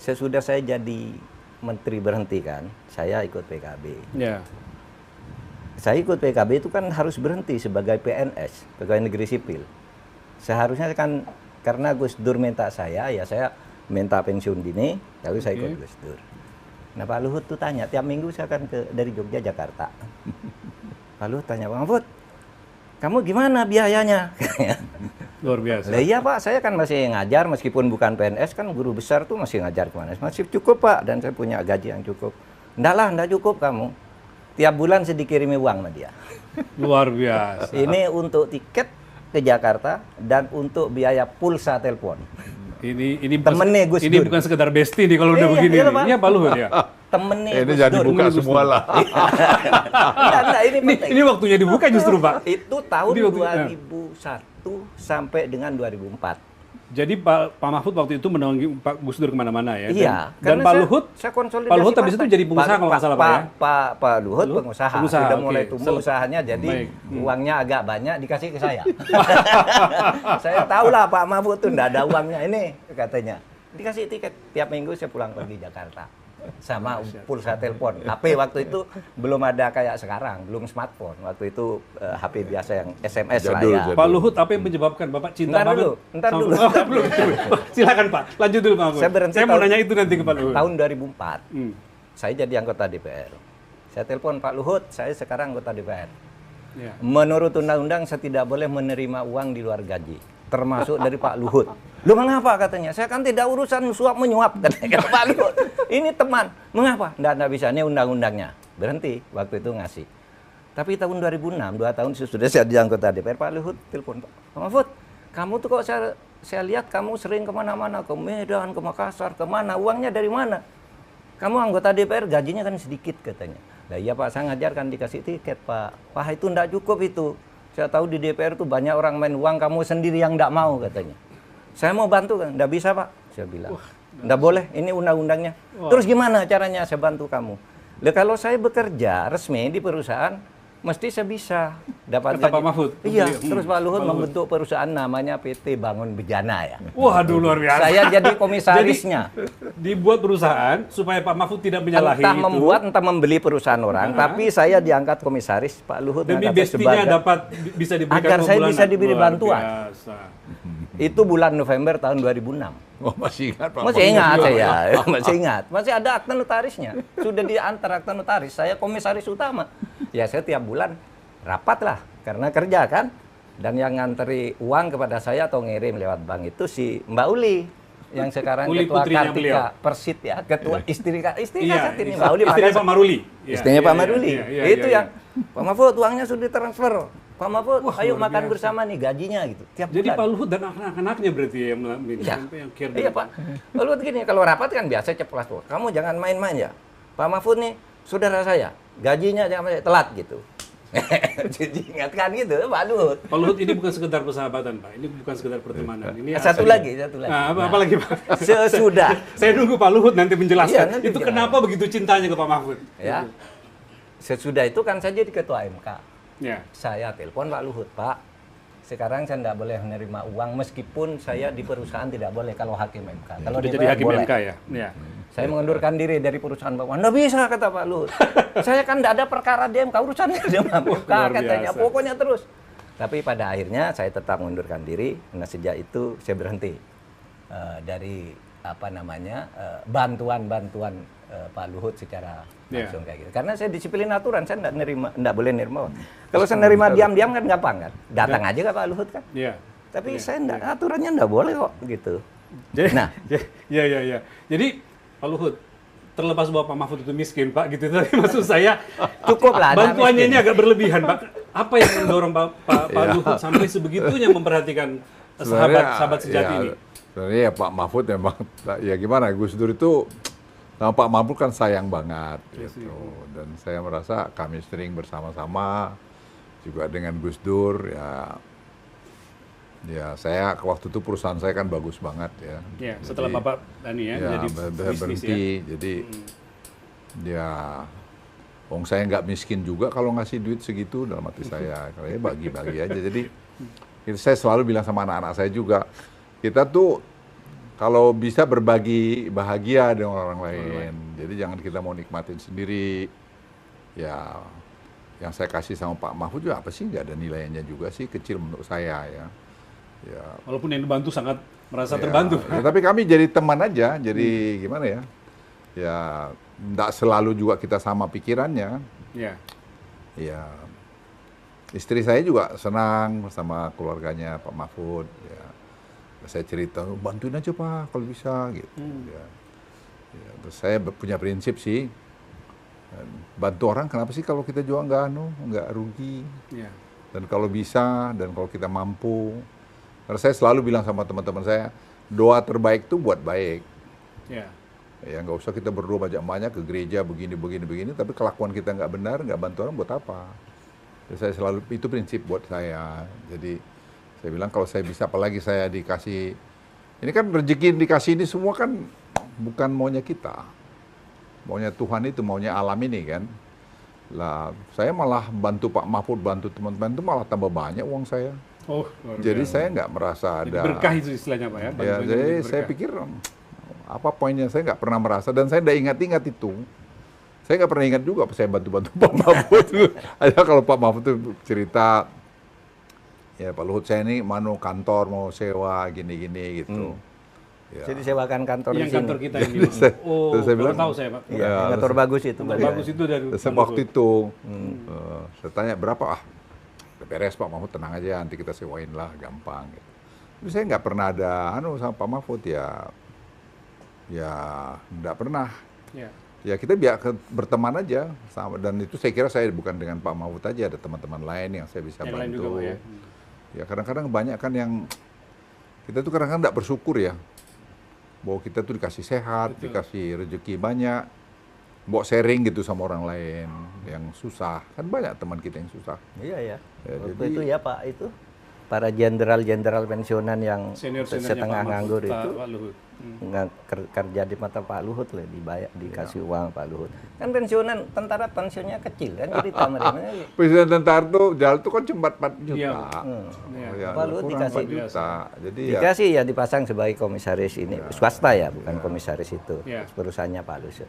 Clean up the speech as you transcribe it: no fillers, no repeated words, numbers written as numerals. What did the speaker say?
sesudah saya jadi menteri berhenti kan, saya ikut PKB. Ya. Saya ikut PKB itu kan harus berhenti sebagai PNS, pegawai negeri sipil. Seharusnya kan karena Gus Dur minta saya, ya saya minta pensiun dini, lalu saya ikut Gus Dur. Nah Pak Luhut tuh tanya, tiap minggu saya kan dari Jogja Jakarta. Pak Luhut tanya, Bang Mahfud, kamu gimana biayanya? Luar biasa. Lah iya Pak, saya kan masih ngajar meskipun bukan PNS, kan guru besar tuh masih ngajar kemana. Masih cukup Pak, dan saya punya gaji yang cukup. Enggak lah, enggak cukup kamu. Tiap bulan saya dikirimi uang sama dia. Luar biasa. Ini untuk tiket ke Jakarta dan untuk biaya pulsa telepon. Ini Temennya Gus ini Dur. bukan sekedar bestie nih kalau udah Iya, begini. iya, Pak. Iya Pak Luhut ya. Temennya Ini Gus jadi Dur. buka semua lah. Enggak, ini penting. Ini waktunya dibuka justru Pak. Itu tahun Ini waktu- 2001 sampai dengan 2004. Jadi Pak Mahfud waktu itu menaungi Pak Gus Dur kemana-mana ya. Iya. Dan karena Pak Luhut, saya konsolidasi Pak Luhut habis itu partai. jadi pengusaha kalau nggak salah Pak ya. Pak Luhut Luhut pengusaha. pengusaha, Sudah oke. mulai tumbuh usahanya, jadi Baik. uangnya agak banyak dikasih ke saya. Saya tahu lah Pak Mahfud tuh enggak ada uangnya ini katanya. Dikasih tiket tiap minggu saya pulang pergi Jakarta. Sama pulsa telepon. HP waktu itu belum ada kayak sekarang, belum smartphone. Waktu itu HP biasa yang SMS lah Jadul, ya. jadul. Pak Luhut apa yang menyebabkan Bapak cinta Ntar banget? dulu, ntar sama- dulu. Oh, belum. Silakan Pak, lanjut dulu Pak Mahfud. Saya berhenti Saya mau tahun- nanya itu nanti ke Pak Luhut. Tahun 2004. Hmm. Saya jadi anggota DPR. Saya telepon Pak Luhut, saya sekarang anggota DPR. Ya. Menurut undang-undang saya tidak boleh menerima uang di luar gaji, termasuk dari Pak Luhut. Lu mengapa katanya? Saya kan tidak urusan suap menyuap katanya Pak Luhut. Ini teman. Mengapa? Nggak bisa, ini undang-undangnya. Berhenti waktu itu ngasih. Tapi tahun 2006, 2 tahun sesudah saya jadi anggota DPR, Pak Luhut telepon, Pak Mahfud, kamu tuh kok saya lihat kamu sering kemana-mana, ke Medan, ke Makassar, kemana, uangnya dari mana? Kamu anggota DPR gajinya kan sedikit katanya. Lah iya Pak, saya ngajarkan dikasih tiket Pak. Wah itu enggak cukup itu. Saya tahu di DPR tuh banyak orang main uang, kamu sendiri yang enggak mau katanya. Saya mau bantu kan, enggak bisa Pak. Saya bilang, enggak boleh, ini undang-undangnya. Terus gimana caranya saya bantu kamu? Lah kalau saya bekerja resmi di perusahaan, mesti saya bisa dapat Kata gaji. Pak Mahfud. Iya, terus Pak Luhut membentuk perusahaan namanya PT Bangun Bejana ya. Waduh luar biasa. Saya jadi komisarisnya. Dibuat perusahaan supaya Pak Mahfud tidak menyalahi Entah itu. membuat, entah membeli perusahaan orang, tapi saya diangkat komisaris, Pak Luhut Demi mengangkat bestinya sebagai- dapat bisa diberikan agar saya pembulanan. bisa diberi Luar bantuan. biasa. Itu bulan November tahun 2006. Oh, masih ingat Pak. Masih ingat saya, masih ingat. Masih ada akta notarisnya. Sudah diantar akta notaris, saya komisaris utama. Ya saya tiap bulan rapat lah, karena kerja kan. Dan yang nganteri uang kepada saya atau ngirim lewat bank itu si Mbak Uli. Yang sekarang Uli ketua putrinya beliau. Kartika Persit ya, ketua istri Iya, saat ini Mbak Uli. istrinya makanya- Pak Maruli. Iya, Istrinya iya, Pak iya, Maruli. iya, iya, Itu iya. yang Pak Mahfud uangnya sudah ditransfer. Pak Mahfud, Wah, ayo luar makan biasa. bersama nih gajinya gitu. Tiap Jadi bulan. Pak Luhut dan anak-anaknya berarti yang Iya. yang care. Iya Pak. Lalu gini, kalau rapat kan biasa ceplas tuh. Kamu jangan main-main ya. Pak Mahfud nih saudara saya, gajinya jangan sampai telat gitu. Jadi ingatkan gitu Pak Luhut. Pak Luhut ini bukan sekedar persahabatan Pak, ini bukan sekedar pertemanan. Ini Satu lagi. Nah, apa lagi Pak? Sesudah. Saya nunggu Pak Luhut nanti menjelaskan. Iya, nanti itu jelas. kenapa begitu cintanya ke Pak Mahfud? Ya. Sesudah itu kan saya jadi ketua MK. Ya. Saya telepon Pak Luhut, Pak. Sekarang saya tidak boleh menerima uang meskipun saya di perusahaan tidak boleh kalau hakim MK. Kalau Udah DPR jadi hakim boleh. MK ya. Ya. Saya mengundurkan diri dari perusahaan Bapak. Nggak bisa kata Pak Luhut. Saya kan tidak ada perkara di MK, urusannya di MK Luar katanya. biasa. Pokoknya terus. Tapi pada akhirnya saya tetap mengundurkan diri. Nah sejak itu saya berhenti dari apa namanya bantuan-bantuan Pak Luhut secara langsung kayak gitu. Karena saya disiplin aturan, saya tidak boleh nerima. Kalau saya nerima diam-diam kan gampang kan. Datang aja kan Pak Luhut kan. Iya. Tapi saya enggak, aturannya enggak boleh kok gitu. Jadi, Nah. ya. Jadi Pak Luhut, terlepas bahwa Pak Mahfud itu miskin Pak, gitu. Tapi maksud saya Cukup lah, enggak bantuannya miskin. ini agak berlebihan Pak. Apa yang mendorong Pak Luhut sampai sebegitunya memperhatikan sahabat sejati ini? Sebenarnya ya Pak Mahfud memang, ya gimana, Gus Dur itu sama Pak Mahfud kan sayang banget gitu. Dan saya merasa kami sering bersama-sama juga dengan Gus Dur ya saya waktu itu perusahaan saya kan bagus banget ya. Ya, setelah Bapak Dani ya, jadi bisnis berhenti, ya. jadi ya wong saya nggak miskin juga kalau ngasih duit segitu dalam hati saya, karena bagi-bagi aja. Jadi saya selalu bilang sama anak-anak saya juga, kita tuh kalau bisa berbagi bahagia dengan orang lain. Jadi jangan kita mau nikmatin sendiri. Ya, yang saya kasih sama Pak Mahfud juga apa sih? Nggak ada nilainya juga sih, kecil menurut saya ya. Ya, Walaupun yang dibantu sangat merasa ya, terbantu. ya, tapi kami jadi teman aja, jadi gimana ya? Ya, nggak selalu juga kita sama pikirannya. Ya. Ya, istri saya juga senang sama keluarganya Pak Mahfud. Ya, saya cerita, bantuin aja Pak kalau bisa gitu. Ya. Ya, terus saya punya prinsip sih, bantu orang kenapa sih kalau kita juga nggak rugi. Ya. Dan kalau bisa, dan kalau kita mampu. Karena saya selalu bilang sama teman-teman saya, doa terbaik itu buat baik. Ya. Ya nggak usah kita berdoa banyak-banyak ke gereja begini, tapi kelakuan kita nggak benar, nggak bantu orang buat apa? Jadi saya selalu, itu prinsip buat saya. Jadi saya bilang kalau saya bisa, apalagi saya dikasih, ini kan rezeki dikasih ini semua kan bukan maunya kita. Maunya Tuhan itu, maunya alam ini kan. Lah, saya malah bantu Pak Mahfud, bantu teman-teman itu malah tambah banyak uang saya. Oh, luar Jadi biasa. saya nggak merasa Jadi ada. berkah itu istilahnya Pak ya. Ya, bantuannya jadi menjadi saya berkah. pikir apa poinnya, saya nggak pernah merasa, dan saya udah ingat-ingat itu. Saya nggak pernah ingat juga saya bantu-bantu Pak Mahfud. Ada kalau Pak Mahfud itu cerita, ya Pak Luhut saya ini kantor mau sewa gini-gini gitu. Ya. Jadi sewakan kantor di Yang sini. kantor kita ini. Terus saya- Oh, terus saya baru bilang, tahu saya Pak. Iya, Ya, kantor bagus itu. Kantor Pak. bagus itu dari Terus Pak waktu Luhut. itu saya tanya berapa, beres Pak Mahfud, tenang aja nanti kita sewain lah, gampang gitu. Tapi saya nggak pernah ada sama Pak Mahfud ya nggak pernah. Ya. Ya kita berteman aja sama, dan itu saya kira saya bukan dengan Pak Mahfud aja, ada teman-teman lain yang saya bisa Yang lain bantu. juga Pak ya. Ya kadang-kadang banyak kan yang kita tuh kadang-kadang nggak bersyukur ya, bahwa kita tuh dikasih sehat, Betul. dikasih rezeki banyak, mau sharing gitu sama orang lain yang susah. Kan banyak teman kita yang susah. Iya ya. Ya, Waktu jadi- itu ya Pak, itu para jenderal-jenderal pensiunan yang Senior-seniornya setengah Pak Mahfud, nganggur itu Pak Luhut. kerja di mata Pak Luhut loh, dikasih uang Pak Luhut. Kan pensiunan tentara pensiunnya kecil kan, jadi mereka. Presiden tentara tuh jalan tuh kan cuma 4 juta. Iya. Ya, Pak Luhut kurang dikasih 4 juta. Jadi ya Dikasih ya dipasang sebagai komisaris ini swasta ya, bukan komisaris itu Iya. perusahaannya Pak Luhut.